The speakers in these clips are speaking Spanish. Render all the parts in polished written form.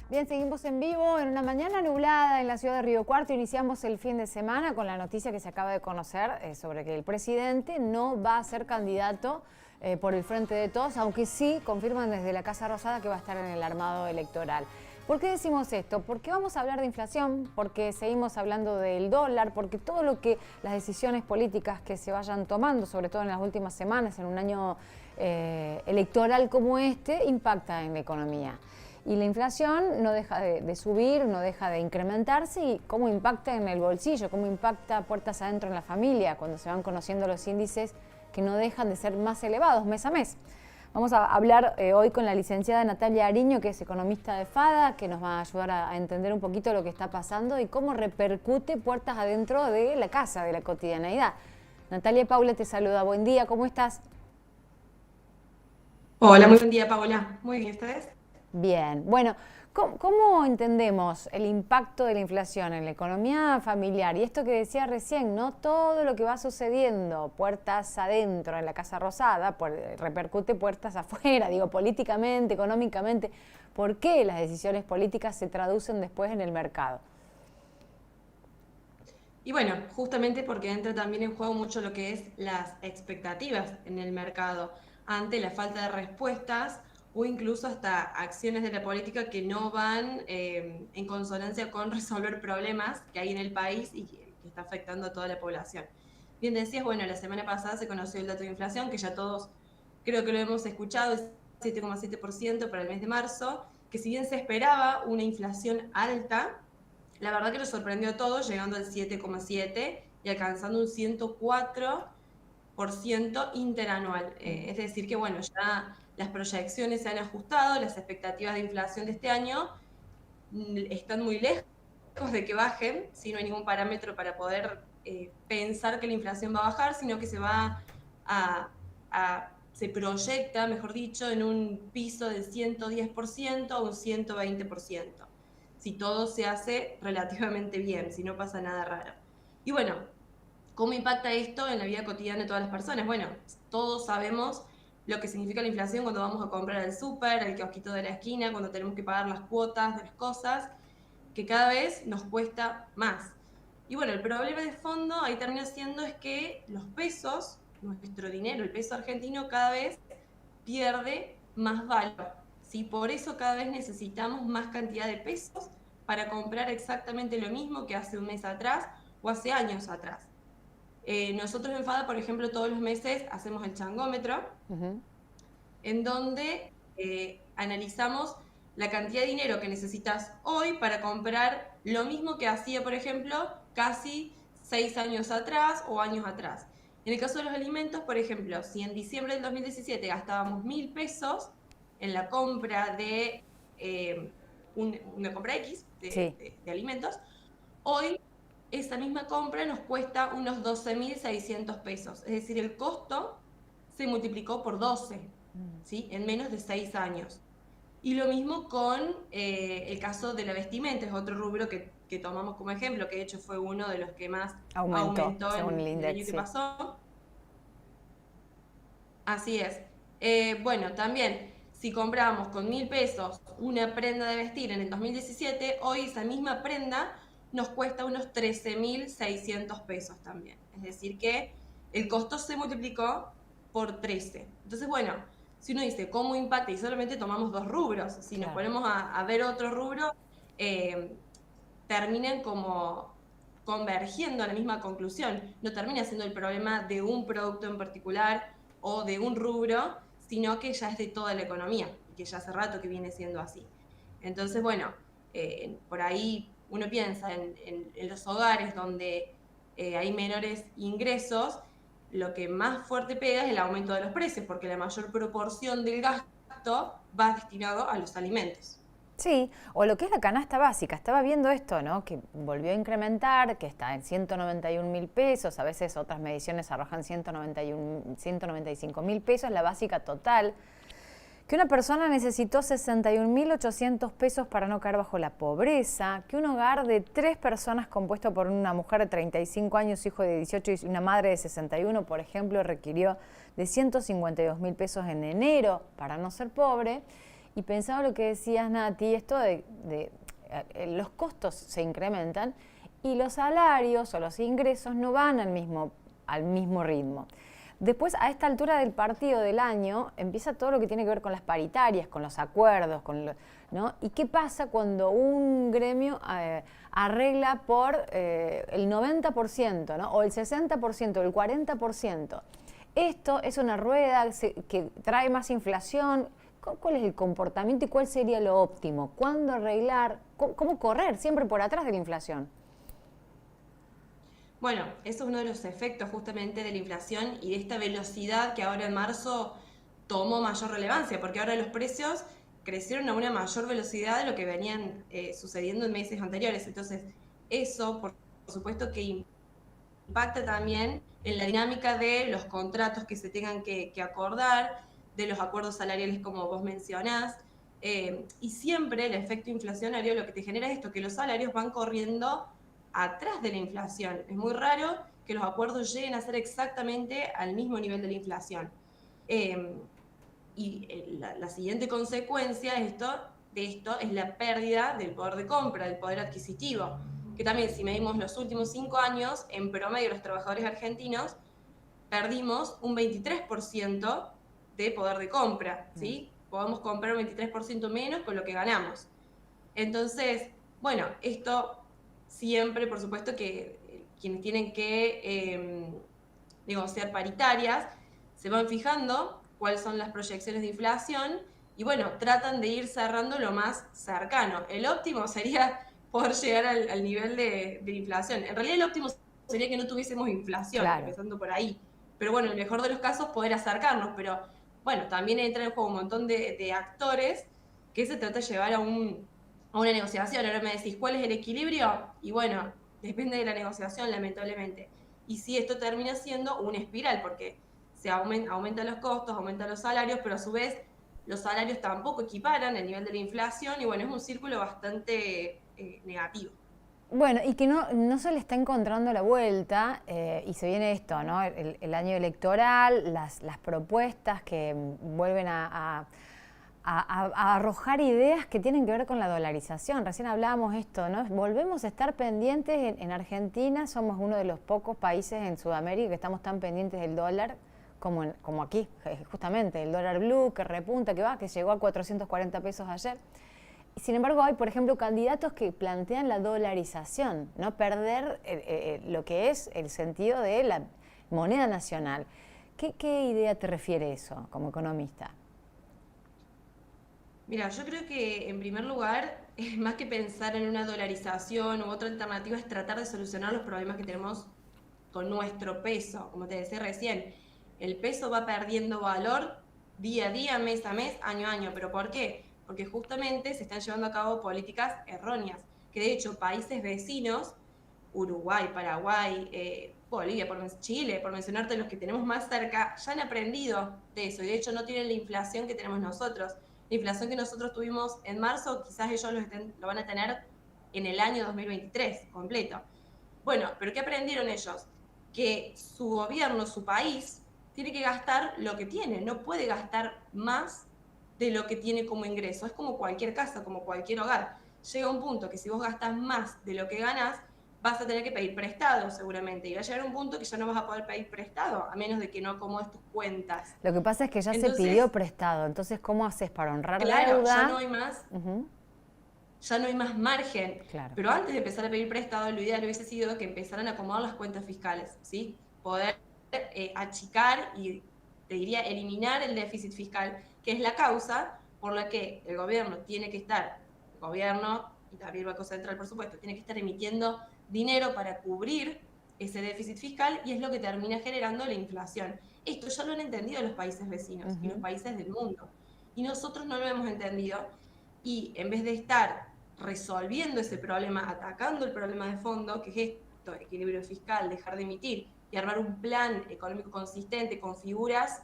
Bien, seguimos en vivo en una mañana nublada en la ciudad de Río Cuarto. Iniciamos el fin de semana con la noticia que se acaba de conocer sobre que el presidente no va a ser candidato por el Frente de Todos, aunque sí confirman desde la Casa Rosada que va a estar en el armado electoral. ¿Por qué decimos esto? Porque vamos a hablar de inflación, porque seguimos hablando del dólar, porque todo lo que las decisiones políticas que se vayan tomando, sobre todo en las últimas semanas, en un año electoral como este, impacta en la economía. Y la inflación no deja de subir, no deja de incrementarse, y cómo impacta en el bolsillo, cómo impacta puertas adentro en la familia, cuando se van conociendo los índices que no dejan de ser más elevados mes a mes. Vamos a hablar hoy con la licenciada Natalia Ariño, que es economista de FADA, que nos va a ayudar a entender un poquito lo que está pasando y cómo repercute puertas adentro de la casa, de la cotidianeidad. Natalia, Paula te saluda. Buen día, ¿cómo estás? Hola, muy buen día, Paola. Muy bien, ¿ustedes? Bien, bueno, ¿cómo entendemos el impacto de la inflación en la economía familiar? Y esto que decía recién, ¿no? Todo lo que va sucediendo puertas adentro en la Casa Rosada repercute puertas afuera, digo, políticamente, económicamente. ¿Por qué las decisiones políticas se traducen después en el mercado? Y bueno, justamente porque entra también en juego mucho lo que es las expectativas en el mercado ante la falta de respuestas o incluso hasta acciones de la política que no van en consonancia con resolver problemas que hay en el país y que está afectando a toda la población. Bien decías, bueno, la semana pasada se conoció el dato de inflación, que ya todos creo que lo hemos escuchado, es 7,7% para el mes de marzo, que si bien se esperaba una inflación alta, la verdad que nos sorprendió a todos, llegando al 7,7 y alcanzando un 104% interanual. Es decir, que bueno, ya las proyecciones se han ajustado, las expectativas de inflación de este año están muy lejos de que bajen, si no hay ningún parámetro para poder pensar que la inflación va a bajar, sino que se proyecta, mejor dicho, en un piso del 110% o un 120%, si todo se hace relativamente bien, si no pasa nada raro. Y bueno, ¿cómo impacta esto en la vida cotidiana de todas las personas? Bueno, todos sabemos lo que significa la inflación cuando vamos a comprar al súper, al kiosquito de la esquina, cuando tenemos que pagar las cuotas de las cosas, que cada vez nos cuesta más. Y bueno, el problema de fondo ahí termina siendo es que los pesos, nuestro dinero, el peso argentino, cada vez pierde más valor. ¿Sí? Por eso cada vez necesitamos más cantidad de pesos para comprar exactamente lo mismo que hace un mes atrás o hace años atrás. Nosotros en FADA, por ejemplo, todos los meses hacemos el changómetro, en donde analizamos la cantidad de dinero que necesitas hoy para comprar lo mismo que hacía, por ejemplo, casi 6 años atrás o años atrás. En el caso de los alimentos, por ejemplo, si en diciembre del 2017 gastábamos 1.000 pesos en la compra de una compra X Sí. de alimentos, hoy esa misma compra nos cuesta unos 12.600 pesos. Es decir, el costo se multiplicó por 12, ¿sí? En menos de 6 años. Y lo mismo con el caso de la vestimenta, es otro rubro que tomamos como ejemplo, que de hecho fue uno de los que más Aumentó, aumentó según el en el INDEC, año que sí. pasó. Así es. Bueno, también, si compramos con 1.000 pesos una prenda de vestir en el 2017, hoy esa misma prenda nos cuesta unos 13.600 pesos también. Es decir, que el costo se multiplicó por 13. Entonces, bueno, si uno dice cómo impacta, y solamente tomamos dos rubros, si nos Claro. ponemos a ver otro rubro, eh, terminan como convergiendo a la misma conclusión. No termina siendo el problema de un producto en particular o de un rubro, sino que ya es de toda la economía y que ya hace rato que viene siendo así. Entonces, bueno, por ahí uno piensa en los hogares donde hay menores ingresos, lo que más fuerte pega es el aumento de los precios, porque la mayor proporción del gasto va destinado a los alimentos. Sí, o lo que es la canasta básica. Estaba viendo esto, ¿no? Que volvió a incrementar, que está en 191.000 pesos. A veces otras mediciones arrojan 195.000 pesos, la básica total. Que una persona necesitó 61.800 pesos para no caer bajo la pobreza. Que un hogar de 3 personas compuesto por una mujer de 35 años, hijo de 18 y una madre de 61, por ejemplo, requirió de 152.000 pesos en enero para no ser pobre. Y pensaba lo que decías, Nati, esto de los costos se incrementan y los salarios o los ingresos no van al mismo ritmo. Después, a esta altura del partido del año, empieza todo lo que tiene que ver con las paritarias, con los acuerdos, ¿no? ¿Y qué pasa cuando un gremio arregla por el 90%, ¿no? O el 60%, o el 40%? Esto es una rueda que trae más inflación. ¿Cuál es el comportamiento y cuál sería lo óptimo? ¿Cuándo arreglar? ¿Cómo correr siempre por atrás de la inflación? Bueno, eso es uno de los efectos justamente de la inflación y de esta velocidad que ahora en marzo tomó mayor relevancia, porque ahora los precios crecieron a una mayor velocidad de lo que venían sucediendo en meses anteriores. Entonces, eso, por supuesto, que impacta también en la dinámica de los contratos que se tengan que acordar, de los acuerdos salariales como vos mencionás, y siempre el efecto inflacionario lo que te genera es esto, que los salarios van corriendo atrás de la inflación. Es muy raro que los acuerdos lleguen a ser exactamente al mismo nivel de la inflación. La siguiente consecuencia de esto es la pérdida del poder de compra, del poder adquisitivo, que también si medimos los últimos 5 años, en promedio los trabajadores argentinos perdimos un 23% de poder de compra, ¿sí? Podemos comprar un 23% menos con lo que ganamos. Entonces, bueno, esto siempre, por supuesto, que quienes tienen que negociar paritarias se van fijando cuáles son las proyecciones de inflación y bueno, tratan de ir cerrando lo más cercano. El óptimo sería poder llegar al nivel de inflación. En realidad el óptimo sería que no tuviésemos inflación, Claro. empezando por ahí. Pero bueno, en el mejor de los casos poder acercarnos, pero bueno, también entra en juego un montón de actores que se trata de llevar a una negociación. Ahora me decís, ¿cuál es el equilibrio? Y bueno, depende de la negociación, lamentablemente. Y si esto termina siendo una espiral, porque se aumentan los costos, aumentan los salarios, pero a su vez los salarios tampoco equiparan el nivel de la inflación y bueno, es un círculo bastante negativo. Bueno, y que no se le está encontrando la vuelta, y se viene esto, ¿no? El año electoral, las propuestas que vuelven a arrojar ideas que tienen que ver con la dolarización. Recién hablábamos esto, ¿no? Volvemos a estar pendientes en Argentina, somos uno de los pocos países en Sudamérica que estamos tan pendientes del dólar como aquí, justamente, el dólar blue que repunta, que llegó a 440 pesos ayer. Sin embargo, hay, por ejemplo, candidatos que plantean la dolarización, no perder lo que es el sentido de la moneda nacional. ¿Qué idea te refiere eso como economista? Mira, yo creo que en primer lugar, más que pensar en una dolarización u otra alternativa, es tratar de solucionar los problemas que tenemos con nuestro peso. Como te decía recién, el peso va perdiendo valor día a día, mes a mes, año a año. ¿Pero por qué? Porque justamente se están llevando a cabo políticas erróneas, que de hecho países vecinos, Uruguay, Paraguay, Bolivia, Chile, por mencionarte los que tenemos más cerca, ya han aprendido de eso y de hecho no tienen la inflación que tenemos nosotros. La inflación que nosotros tuvimos en marzo, quizás ellos lo van a tener en el año 2023 completo. Bueno, pero ¿qué aprendieron ellos? Que su gobierno, su país, tiene que gastar lo que tiene, no puede gastar más de lo que tiene como ingreso. Es como cualquier casa, como cualquier hogar. Llega un punto que si vos gastas más de lo que ganás, vas a tener que pedir prestado seguramente. Y va a llegar un punto que ya no vas a poder pedir prestado, a menos de que no acomodes tus cuentas. Lo que pasa es que ya se pidió prestado, entonces ¿cómo haces para honrar claro, deuda? Ya no hay más. Ya no hay más margen. Claro. Pero antes de empezar a pedir prestado, lo ideal hubiese sido que empezaran a acomodar las cuentas fiscales, ¿sí? Poder achicar y, te diría, eliminar el déficit fiscal, que es la causa por la que el gobierno y también el Banco Central, por supuesto, tiene que estar emitiendo dinero para cubrir ese déficit fiscal y es lo que termina generando la inflación. Esto ya lo han entendido los países vecinos y los países del mundo. Y nosotros no lo hemos entendido y en vez de estar resolviendo ese problema, atacando el problema de fondo, que es esto, equilibrio fiscal, dejar de emitir y armar un plan económico consistente con figuras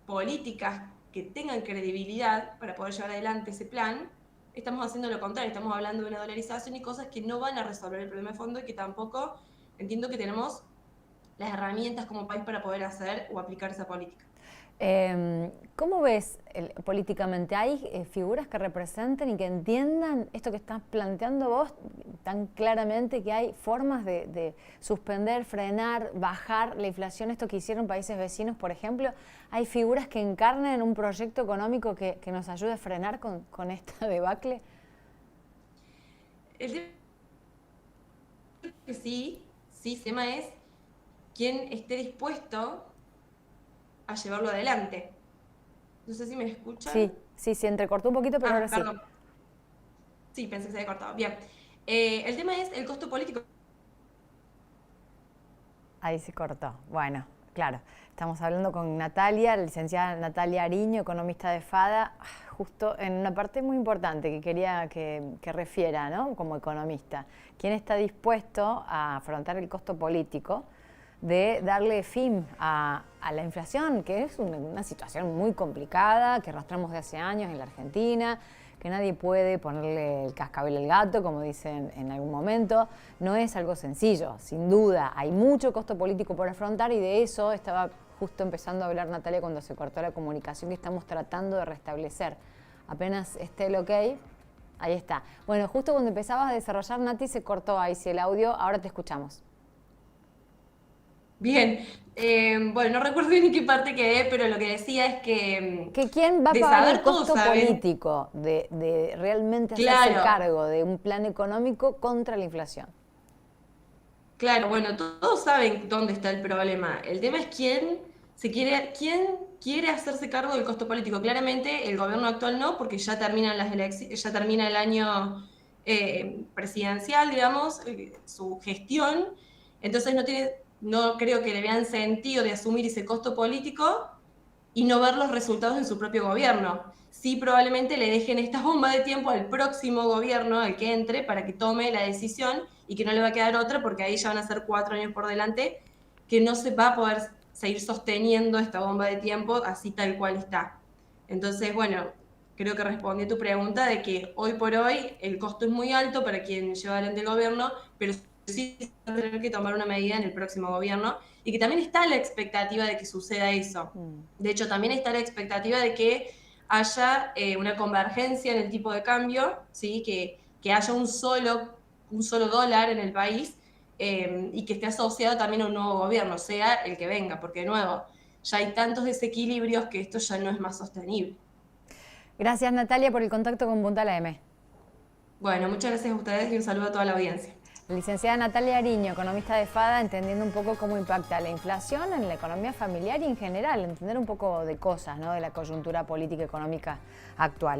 políticas que tengan credibilidad para poder llevar adelante ese plan, estamos haciendo lo contrario, estamos hablando de una dolarización y cosas que no van a resolver el problema de fondo y que tampoco entiendo que tenemos las herramientas como país para poder hacer o aplicar esa política. ¿Cómo ves políticamente? ¿Hay figuras que representen y que entiendan esto que estás planteando vos tan claramente, que hay formas de suspender, frenar, bajar la inflación, esto que hicieron países vecinos, por ejemplo? ¿Hay figuras que encarnen un proyecto económico que nos ayude a frenar con esta debacle? El tema que sí, el tema es quién esté dispuesto a llevarlo adelante. No sé si me escuchan. Sí, entrecortó un poquito, pero ahora perdón. Sí, pensé que se había cortado. Bien. El tema es el costo político. Ahí se cortó. Bueno, claro. Estamos hablando con Natalia, la licenciada Natalia Ariño, economista de FADA, justo en una parte muy importante que quería que refiera, ¿no? Como economista. ¿Quién está dispuesto a afrontar el costo político de darle fin a la inflación, que es una situación muy complicada, que arrastramos de hace años en la Argentina, que nadie puede ponerle el cascabel al gato, como dicen en algún momento? No es algo sencillo, sin duda. Hay mucho costo político por afrontar y de eso estaba justo empezando a hablar Natalia cuando se cortó la comunicación, que estamos tratando de restablecer. Apenas esté el ok, ahí está. Bueno, justo cuando empezabas a desarrollar, Nati, se cortó ahí el audio, ahora te escuchamos. Bien, bueno, no recuerdo bien en qué parte quedé, pero lo que decía es que ¿Quién va a de pagar saber el todos costo saben, político de realmente hacerse claro, cargo de un plan económico contra la inflación? claro, bueno, todos saben dónde está el problema. El tema es quién quiere hacerse cargo del costo político. Claramente el gobierno actual no, porque ya terminan las ya termina el año presidencial, digamos, su gestión. Entonces no creo que le vean sentido de asumir ese costo político y no ver los resultados en su propio gobierno. Sí, probablemente le dejen esta bomba de tiempo al próximo gobierno, al que entre, para que tome la decisión y que no le va a quedar otra, porque ahí ya van a ser 4 años por delante, que no se va a poder seguir sosteniendo esta bomba de tiempo así tal cual está. Entonces, bueno, creo que respondí a tu pregunta de que hoy por hoy el costo es muy alto para quien lleva adelante el gobierno, pero sí va a tener que tomar una medida en el próximo gobierno y que también está la expectativa de que suceda eso. De hecho, también está la expectativa de que haya una convergencia en el tipo de cambio, ¿sí? que haya un solo dólar en el país y que esté asociado también a un nuevo gobierno, sea el que venga, porque de nuevo, ya hay tantos desequilibrios que esto ya no es más sostenible. Gracias, Natalia, por el contacto con Punta la M. Bueno, muchas gracias a ustedes y un saludo a toda la audiencia. La licenciada Natalia Ariño, economista de FADA, entendiendo un poco cómo impacta la inflación en la economía familiar y en general, entender un poco de cosas, ¿no?, de la coyuntura política y económica actual.